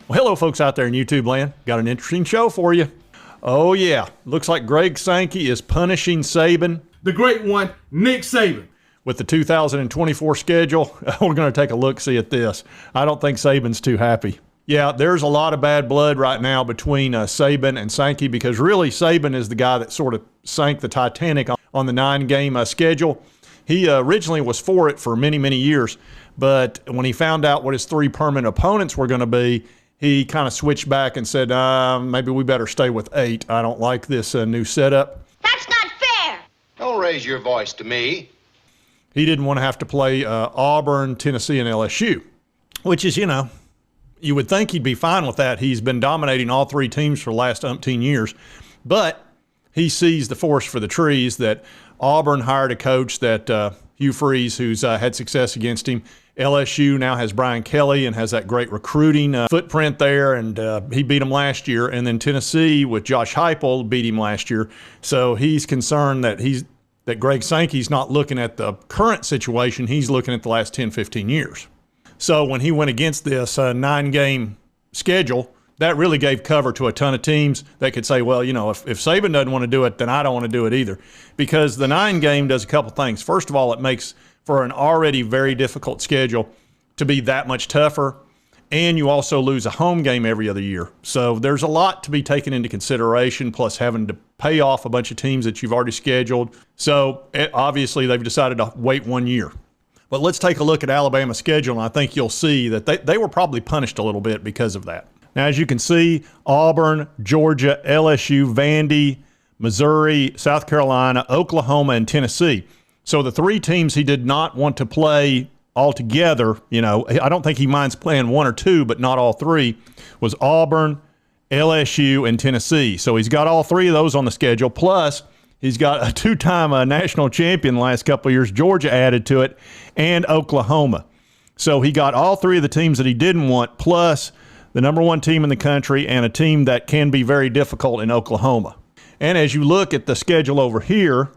Well, hello, folks out there in YouTube land. Got an interesting show for you. Oh, yeah. Looks like Greg Sankey is punishing Saban. The great one, Nick Saban. With the 2024 schedule. We're going to take a look-see at this. I don't think Saban's too happy. Yeah, there's a lot of bad blood right now between Saban and Sankey because really Saban is the guy that sort of sank the Titanic on the 9-game schedule. He originally was for it for many, many years, but when he found out what his 3 permanent opponents were going to be, he kind of switched back and said, maybe we better stay with 8. I don't like this new setup. That's not fair. Don't raise your voice to me. He didn't want to have to play Auburn, Tennessee, and LSU, which is, you would think he'd be fine with that. He's been dominating all 3 teams for the last umpteen years, but he sees the forest for the trees that Auburn hired a coach that Hugh Freeze, who's had success against him. LSU now has Brian Kelly and has that great recruiting footprint there, and he beat him last year. And then Tennessee with Josh Heupel beat him last year. So he's concerned that Greg Sankey's not looking at the current situation. He's looking at the last 10, 15 years. So when he went against this 9-game schedule, that really gave cover to a ton of teams that could say, well, if Saban doesn't want to do it, then I don't want to do it either. Because the 9-game does a couple things. First of all, it makes for an already very difficult schedule to be that much tougher, and you also lose a home game every other year. So there's a lot to be taken into consideration, plus having to pay off a bunch of teams that you've already scheduled. So obviously they've decided to wait 1 year. But let's take a look at Alabama's schedule, and I think you'll see that they were probably punished a little bit because of that. Now, as you can see, Auburn, Georgia, LSU, Vandy, Missouri, South Carolina, Oklahoma, and Tennessee. So the 3 teams he did not want to play altogether, I don't think he minds playing 1 or 2, but not all 3, was Auburn, LSU, and Tennessee. So he's got all 3 of those on the schedule, plus he's got a 2-time national champion the last couple of years, Georgia added to it, and Oklahoma. So he got all 3 of the teams that he didn't want, plus the number 1 team in the country and a team that can be very difficult in Oklahoma. And as you look at the schedule over here,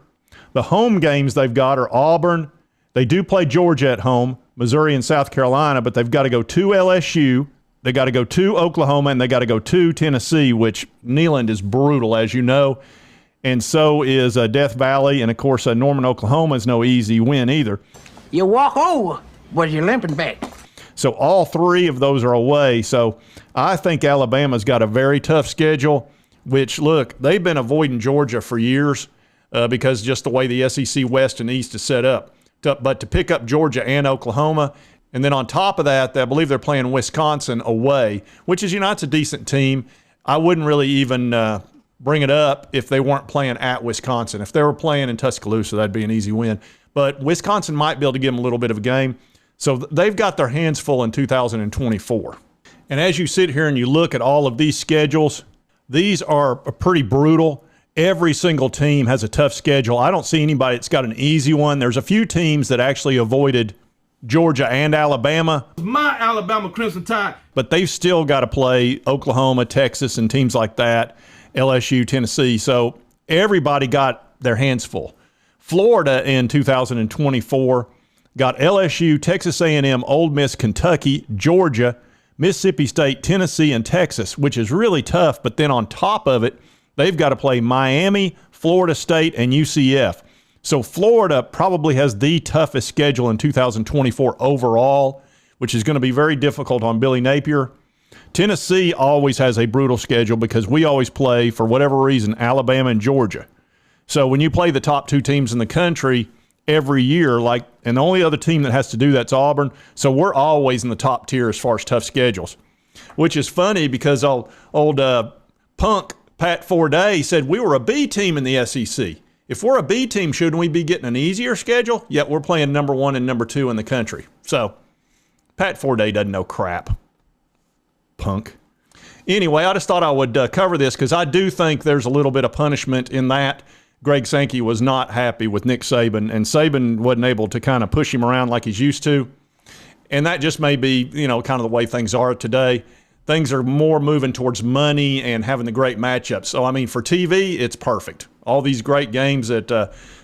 the home games they've got are Auburn. They do play Georgia at home, Missouri and South Carolina, but they've got to go to LSU. They got to go to Oklahoma, and they got to go to Tennessee, which Neyland is brutal, as you know. And so is Death Valley. And, of course, Norman, Oklahoma is no easy win either. You walk over, but you're limping back. So all 3 of those are away. So I think Alabama's got a very tough schedule, which, look, they've been avoiding Georgia for years because just the way the SEC West and East is set up. But to pick up Georgia and Oklahoma, and then on top of that, I believe they're playing Wisconsin away, which is, it's a decent team. I wouldn't really even bring it up if they weren't playing at Wisconsin. If they were playing in Tuscaloosa, that'd be an easy win. But Wisconsin might be able to give them a little bit of a game. So they've got their hands full in 2024. And as you sit here and you look at all of these schedules, these are pretty brutal. Every single team has a tough schedule. I don't see anybody that's got an easy one. There's a few teams that actually avoided Georgia and Alabama. My Alabama Crimson Tide. But they've still got to play Oklahoma, Texas, and teams like that, LSU, Tennessee. So everybody got their hands full. Florida in 2024 got LSU, Texas A&M, Ole Miss, Kentucky, Georgia, Mississippi State, Tennessee, and Texas, which is really tough. But then on top of it, they've got to play Miami, Florida State, and UCF. So Florida probably has the toughest schedule in 2024 overall, which is going to be very difficult on Billy Napier. Tennessee always has a brutal schedule because we always play, for whatever reason, Alabama and Georgia. So when you play the top 2 teams in the country every year, and the only other team that has to do that's Auburn, so we're always in the top tier as far as tough schedules, which is funny because old punk Pat Forday said we were a B team in the SEC. If we're a B team, shouldn't we be getting an easier schedule? Yet we're playing number 1 and number 2 in the country. So Pat Forday doesn't know crap. Punk. Anyway, I just thought I would cover this because I do think there's a little bit of punishment in that. Greg Sankey was not happy with Nick Saban, and Saban wasn't able to kind of push him around like he's used to. And that just may be, kind of the way things are today. Things are more moving towards money and having the great matchups. So, for TV, it's perfect. All these great games at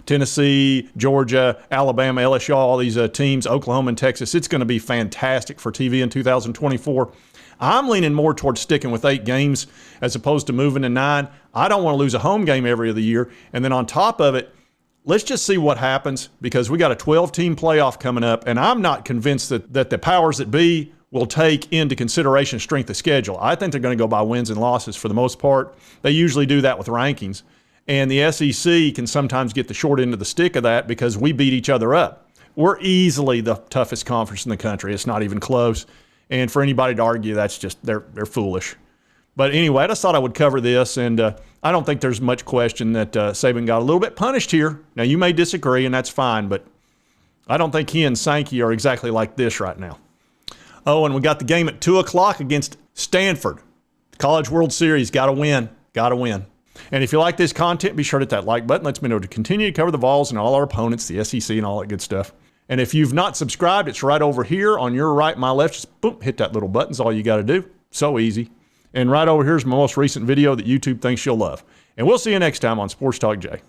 Tennessee, Georgia, Alabama, LSU, all these teams, Oklahoma and Texas, it's going to be fantastic for TV in 2024. I'm leaning more towards sticking with 8 games as opposed to moving to 9. I don't want to lose a home game every other year. And then on top of it, let's just see what happens, because we got a 12-team playoff coming up, and I'm not convinced that the powers that be will take into consideration strength of schedule. I think they're going to go by wins and losses for the most part. They usually do that with rankings. And the SEC can sometimes get the short end of the stick of that because we beat each other up. We're easily the toughest conference in the country. It's not even close. And for anybody to argue, that's just, they're foolish. But anyway, I just thought I would cover this, and I don't think there's much question that Saban got a little bit punished here. Now, you may disagree, and that's fine, but I don't think he and Sankey are exactly like this right now. Oh, and we got the game at 2 o'clock against Stanford. College World Series, got to win. Got to win. And if you like this content, be sure to hit that like button. Lets me know to continue to cover the Vols and all our opponents, the SEC and all that good stuff. And if you've not subscribed, it's right over here on your right, my left. Just boom, hit that little button. That's all you got to do. So easy. And right over here is my most recent video that YouTube thinks you'll love. And we'll see you next time on Sports Talk Jay.